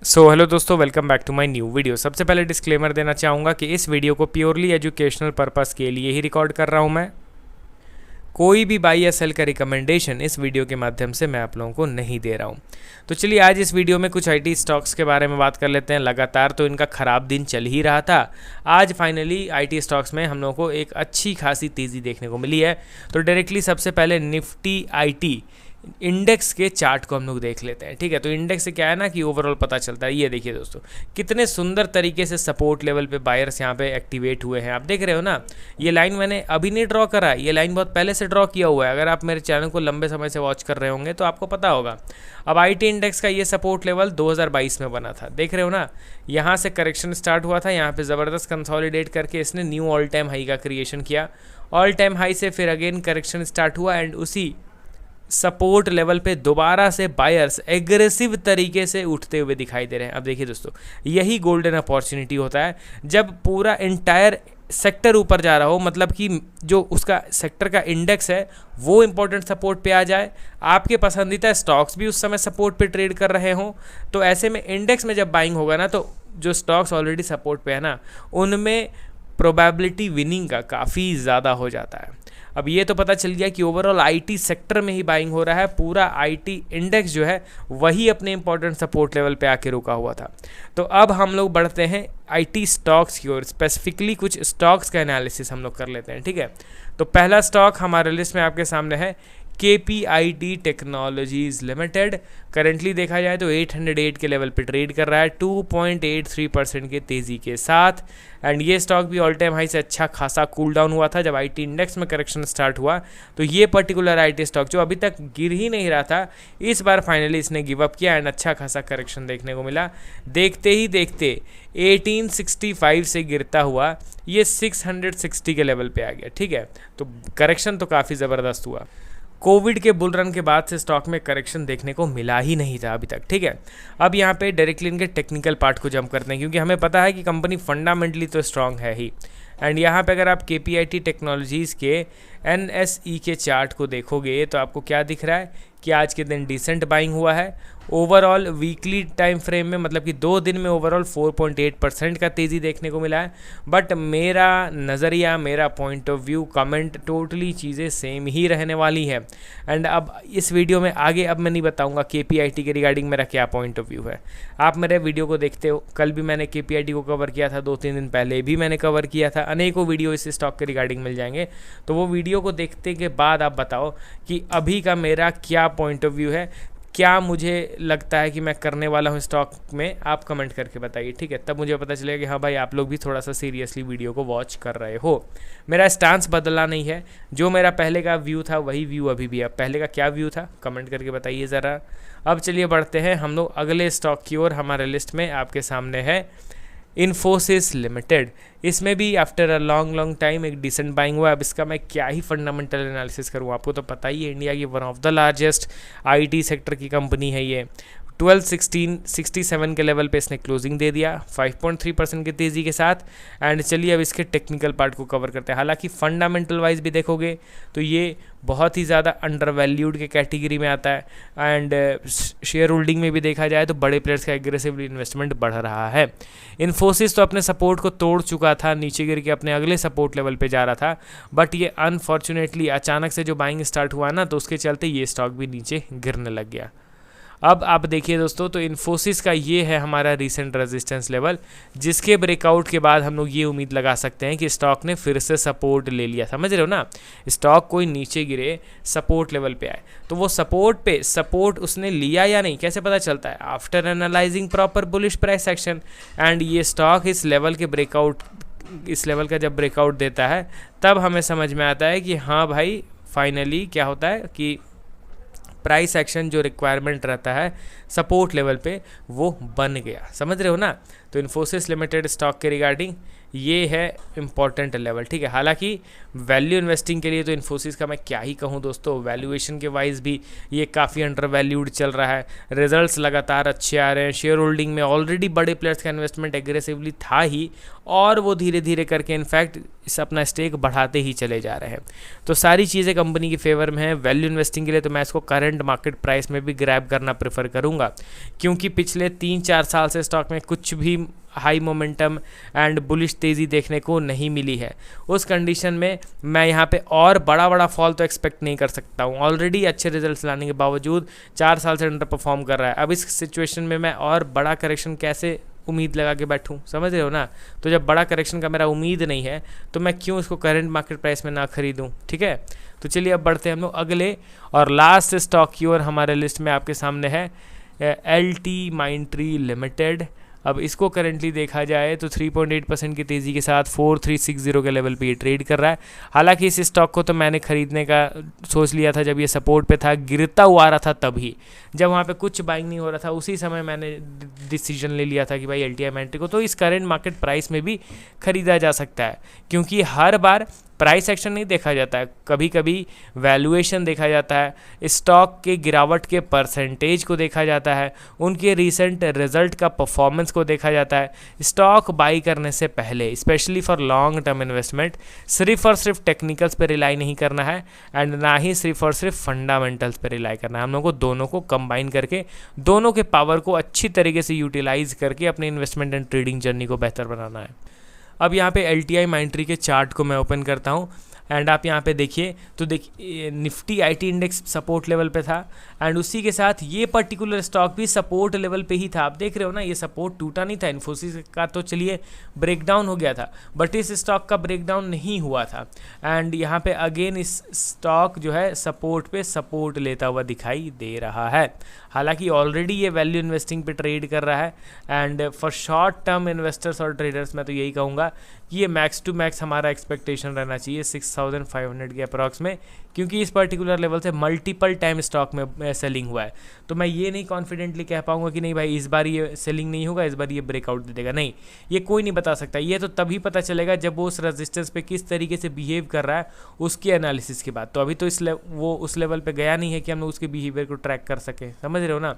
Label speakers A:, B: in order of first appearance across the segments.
A: Hello दोस्तों, welcome back to my new video. सबसे पहले डिस्क्लेमर देना चाहूँगा कि इस वीडियो को प्योरली एजुकेशनल पर्पस के लिए ही रिकॉर्ड कर रहा हूँ मैं। कोई भी बाई या सेल का रिकमेंडेशन इस वीडियो के माध्यम से मैं आप लोगों को नहीं दे रहा हूँ। तो चलिए आज इस वीडियो में कुछ आईटी स्टॉक्स के बारे में बात कर लेते हैं। लगातार तो इनका ख़राब दिन चल ही रहा था, आज फाइनली आईटी स्टॉक्स में हम लोगों को एक अच्छी खासी तेज़ी देखने को मिली है। तो डायरेक्टली सबसे पहले निफ्टी आईटी इंडेक्स के चार्ट को हम लोग देख लेते हैं। ठीक है, तो इंडेक्स से क्या है ना कि ओवरऑल पता चलता है। ये देखिए दोस्तों, कितने सुंदर तरीके से सपोर्ट लेवल पे बायर्स यहाँ पे एक्टिवेट हुए हैं। आप देख रहे हो ना, ये लाइन मैंने अभी नहीं ड्रॉ करा, ये लाइन बहुत पहले से ड्रॉ किया हुआ है। अगर आप मेरे चैनल को लंबे समय से वॉच कर रहे होंगे तो आपको पता होगा। अब आईटी इंडेक्स का ये सपोर्ट लेवल 2022 में बना था, देख रहे हो ना। यहाँ से करेक्शन स्टार्ट हुआ था, यहाँ पे ज़बरदस्त कंसोलिडेट करके इसने न्यू ऑल टाइम हाई का क्रिएशन किया। ऑल टाइम हाई से फिर अगेन करेक्शन स्टार्ट हुआ एंड उसी सपोर्ट लेवल पे दोबारा से बायर्स एग्रेसिव तरीके से उठते हुए दिखाई दे रहे हैं। अब देखिए दोस्तों, यही गोल्डन अपॉर्चुनिटी होता है जब पूरा इंटायर सेक्टर ऊपर जा रहा हो, मतलब कि जो उसका सेक्टर का इंडेक्स है वो इंपॉर्टेंट सपोर्ट पे आ जाए, आपके पसंदीदा स्टॉक्स भी उस समय सपोर्ट पे ट्रेड कर रहे हों। तो ऐसे में इंडेक्स में जब बाइंग होगा ना, तो जो स्टॉक्स ऑलरेडी सपोर्ट पे है ना, उनमें प्रोबेबिलिटी विनिंग का काफ़ी ज़्यादा हो जाता है। अब ये तो पता चल गया कि ओवरऑल आईटी सेक्टर में ही बाइंग हो रहा है, पूरा आईटी इंडेक्स जो है वही अपने इंपॉर्टेंट सपोर्ट लेवल पे आके रुका हुआ था। तो अब हम लोग बढ़ते हैं आईटी स्टॉक्स की ओर, स्पेसिफिकली कुछ स्टॉक्स का एनालिसिस हम लोग कर लेते हैं। ठीक है, तो पहला स्टॉक हमारे लिस्ट में आपके सामने है KPIT टेक्नोलॉजीज़ लिमिटेड। करेंटली देखा जाए तो 808 के लेवल पे ट्रेड कर रहा है 2.83% के तेज़ी के साथ। एंड ये स्टॉक भी ऑल टाइम हाई से अच्छा खासा कूल डाउन हुआ था जब आईटी इंडेक्स में करेक्शन स्टार्ट हुआ। तो ये पर्टिकुलर आईटी स्टॉक जो अभी तक गिर ही नहीं रहा था, इस बार फाइनली इसने गिव अप किया एंड अच्छा खासा करेक्शन देखने को मिला। देखते ही देखते 1865 से गिरता हुआ ये 660 के लेवल पे आ गया। ठीक है, तो करेक्शन तो काफ़ी ज़बरदस्त हुआ। कोविड के बुल रन के बाद से स्टॉक में करेक्शन देखने को मिला ही नहीं था अभी तक। ठीक है, अब यहाँ पे डायरेक्टली इनके टेक्निकल पार्ट को जंप करते हैं, क्योंकि हमें पता है कि कंपनी फंडामेंटली तो स्ट्रांग है ही। एंड यहाँ पे अगर आप KPIT टेक्नोलॉजीज़ के NSE के चार्ट को देखोगे तो आपको क्या दिख रहा है कि आज के दिन डिसेंट बाइंग हुआ है। ओवरऑल वीकली टाइम फ्रेम में, मतलब कि 2 दिन में ओवरऑल 4.8% का तेज़ी देखने को मिला है। बट मेरा नज़रिया, मेरा point of view, comment, totally चीज़ें सेम ही रहने वाली है। एंड अब इस वीडियो में आगे अब मैं नहीं बताऊंगा KPIT के रिगार्डिंग मेरा क्या पॉइंट ऑफ व्यू है। आप मेरे वीडियो को देखते हो, कल भी मैंने KPIT को कवर किया था, 2-3 दिन पहले भी मैंने कवर किया था। अनेकों वीडियो इस स्टॉक के रिगार्डिंग मिल जाएंगे, तो वो वीडियो को देखने के बाद आप बताओ कि अभी का मेरा क्या पॉइंट ऑफ व्यू है, क्या मुझे लगता है कि मैं करने वाला हूँ स्टॉक में। आप कमेंट करके बताइए। ठीक है, तब मुझे पता चलेगा कि हाँ भाई, आप लोग भी थोड़ा सा सीरियसली वीडियो को वॉच कर रहे हो। मेरा स्टांस बदला नहीं है, जो मेरा पहले का व्यू था वही व्यू अभी भी है। अब पहले का क्या व्यू था कमेंट करके बताइए ज़रा। अब चलिए बढ़ते हैं हम लोग अगले स्टॉक की ओर। हमारे लिस्ट में आपके सामने है इन्फोसिस लिमिटेड। इसमें भी आफ्टर अ लॉन्ग टाइम एक डिसेंट बाइंग हुआ। अब इसका मैं क्या ही फंडामेंटल एनालिसिस करूँ, आपको तो पता ही है इंडिया की one of the largest IT sector की कंपनी है ये। 1267 के लेवल पे इसने क्लोजिंग दे दिया 5.3% की तेज़ी के साथ। एंड चलिए अब इसके टेक्निकल पार्ट को कवर करते हैं। हालांकि फंडामेंटल वाइज भी देखोगे तो ये बहुत ही ज़्यादा अंडर वैल्यूड के कैटेगरी में आता है। एंड शेयर होल्डिंग में भी देखा जाए तो बड़े प्लेयर्स का एग्रेसिवली इन्वेस्टमेंट बढ़ रहा है। इन्फोसिस तो अपने सपोर्ट को तोड़ चुका था, नीचे गिर के अपने अगले सपोर्ट लेवल पे जा रहा था। बट ये अनफॉर्चुनेटली अचानक से जो बाइंग स्टार्ट हुआ ना, तो उसके चलते ये स्टॉक भी नीचे गिरने लग गया। अब आप देखिए दोस्तों, तो इन्फोसिस का ये है हमारा रीसेंट रेजिस्टेंस लेवल, जिसके ब्रेकआउट के बाद हम लोग ये उम्मीद लगा सकते हैं कि स्टॉक ने फिर से सपोर्ट ले लिया। समझ रहे हो ना, स्टॉक कोई नीचे गिरे, सपोर्ट लेवल पे आए, तो वो सपोर्ट उसने लिया या नहीं कैसे पता चलता है? After analysing proper bullish price action. And ये स्टॉक इस लेवल का जब ब्रेकआउट देता है, तब हमें समझ में आता है कि हाँ भाई, फाइनली क्या होता है कि प्राइस एक्शन जो रिक्वायरमेंट रहता है सपोर्ट लेवल पे, वो बन गया। समझ रहे हो ना। तो इन्फोसिस लिमिटेड स्टॉक के रिगार्डिंग ये है इम्पॉर्टेंट लेवल। ठीक है, हालांकि वैल्यू इन्वेस्टिंग के लिए तो इन्फोसिस का मैं क्या ही कहूँ दोस्तों, वैल्यूएशन के वाइज भी ये काफ़ी अंडर वैल्यूड चल रहा है। रिजल्ट्स लगातार अच्छे आ रहे हैं। शेयर होल्डिंग में ऑलरेडी बड़े प्लेयर्स का इन्वेस्टमेंट एग्रेसिवली था ही, और वो धीरे धीरे करके इनफैक्ट इस अपना स्टेक बढ़ाते ही चले जा रहे हैं। तो सारी चीज़ें कंपनी की फेवर में है। वैल्यू इन्वेस्टिंग के लिए तो मैं इसको करंट मार्केट प्राइस में भी ग्रैब करना प्रेफर करूँगा, क्योंकि पिछले 3-4 साल से स्टॉक में कुछ भी हाई मोमेंटम एंड बुलिश तेज़ी देखने को नहीं मिली है। उस कंडीशन में मैं यहाँ पे और बड़ा फॉल तो एक्सपेक्ट नहीं कर सकता हूँ। ऑलरेडी अच्छे रिजल्ट्स लाने के बावजूद 4 साल से अंडर परफॉर्म कर रहा है। अब इस सिचुएशन में मैं और बड़ा करेक्शन कैसे उम्मीद लगा के बैठूं, समझ रहे हो ना। तो जब बड़ा करेक्शन का मेरा उम्मीद नहीं है तो मैं क्यों इसको करंट मार्केट प्राइस में ना खरीदूं, ठीक है। तो चलिए अब बढ़ते हैं हम लोग अगले और लास्ट स्टॉक की ओर। हमारे लिस्ट में आपके सामने है LTMindtree लिमिटेड। अब इसको करेंटली देखा जाए तो 3.8% की तेज़ी के साथ 4360 के लेवल पे ये ट्रेड कर रहा है। हालांकि इस स्टॉक को तो मैंने ख़रीदने का सोच लिया था जब ये सपोर्ट पे था, गिरता हुआ आ रहा था, तभी जब वहाँ पे कुछ बाइंग नहीं हो रहा था उसी समय मैंने डिसीजन ले लिया था कि भाई LTMindtree को तो इस करेंट मार्केट प्राइस में भी ख़रीदा जा सकता है, क्योंकि हर बार प्राइस एक्शन नहीं देखा जाता है, कभी कभी वैल्यूएशन देखा जाता है, स्टॉक के गिरावट के परसेंटेज को देखा जाता है, उनके रीसेंट रिजल्ट का परफॉर्मेंस को देखा जाता है। स्टॉक बाई करने से पहले specially for long term investment सिर्फ और सिर्फ टेक्निकल्स पे रिलाई नहीं करना है एंड ना ही सिर्फ और सिर्फ फंडामेंटल्स पे रिलाई करना है। हम लोगों को दोनों को कंबाइन करके दोनों के पावर को अच्छी तरीके से यूटिलाइज करके अपने इन्वेस्टमेंट एंड ट्रेडिंग जर्नी को बेहतर बनाना है। अब यहाँ पे LTMindtree के चार्ट को मैं ओपन करता हूँ एंड आप यहाँ पे देखिए तो देखिए Nifty IT index support level पे था एंड उसी के साथ ये पर्टिकुलर स्टॉक भी सपोर्ट लेवल पे ही था। आप देख रहे हो ना, ये सपोर्ट टूटा नहीं था। इन्फोसिस का तो चलिए ब्रेकडाउन हो गया था, बट इस स्टॉक का ब्रेकडाउन नहीं हुआ था एंड यहाँ पे अगेन इस स्टॉक जो है सपोर्ट पे सपोर्ट लेता हुआ दिखाई दे रहा है। हालांकि ऑलरेडी ये वैल्यू इन्वेस्टिंग पे ट्रेड कर रहा है and for short term investors और ट्रेडर्स मैं तो यही कहूँगा कि ये मैक्स टू मैक्स हमारा एक्सपेक्टेशन रहना चाहिए 6500 के अप्रॉक्स में, क्योंकि इस पर्टिकुलर लेवल से मल्टीपल टाइम स्टॉक में सेलिंग हुआ है। तो मैं ये नहीं कॉन्फिडेंटली कह पाऊंगा कि नहीं भाई इस बार ये सेलिंग नहीं होगा, इस बार ये ब्रेकआउट दे देगा, नहीं, ये कोई नहीं बता सकता। ये तो तभी पता चलेगा जब वो उस रेजिस्टेंस पे किस तरीके से बिहेव कर रहा है उसके एनालिसिस के बाद। तो अभी तो वो उस लेवल पे गया नहीं है कि हम लोग उसके बिहेवियर को ट्रैक कर सकें, समझ रहे हो ना।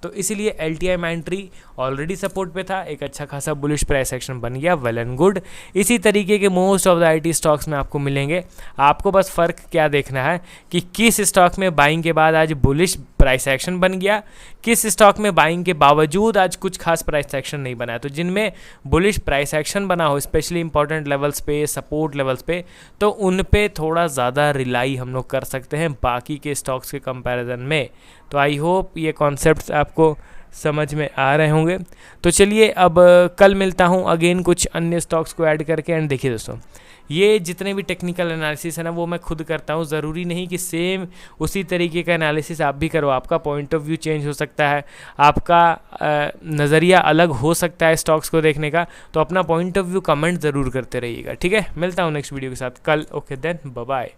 A: तो इसीलिए LTMindtree ऑलरेडी सपोर्ट पे था, एक अच्छा खासा बुलिश प्राइस एक्शन बन गया, वेल एंड गुड। इसी तरीके के most of the IT stocks में आपको मिलेंगे। आपको बस फ़र्क क्या देखना है कि किस स्टॉक में बाइंग के बाद आज बुलिश प्राइस एक्शन बन गया, किस स्टॉक में बाइंग के बावजूद आज कुछ खास प्राइस एक्शन नहीं बना है। तो जिनमें बुलिश प्राइस एक्शन बना हो, स्पेशली इंपॉर्टेंट लेवल्स पे, सपोर्ट लेवल्स पे, तो उन पे थोड़ा ज़्यादा रिलाई हम लोग कर सकते हैं बाकी के स्टॉक्स के कंपैरिजन में। तो आई होप ये कॉन्सेप्ट्स आपको समझ में आ रहे होंगे। तो चलिए अब कल मिलता हूँ अगेन कुछ अन्य स्टॉक्स को ऐड करके। एंड देखिए दोस्तों, ये जितने भी टेक्निकल एनालिसिस है ना वो मैं खुद करता हूँ, ज़रूरी नहीं कि सेम उसी तरीके का एनालिसिस आप भी करो। आपका पॉइंट ऑफ व्यू चेंज हो सकता है, आपका नज़रिया अलग हो सकता है स्टॉक्स को देखने का। तो अपना पॉइंट ऑफ व्यू कमेंट ज़रूर करते रहिएगा, ठीक है। मिलता हूँ नेक्स्ट वीडियो के साथ कल। Okay then, bye bye.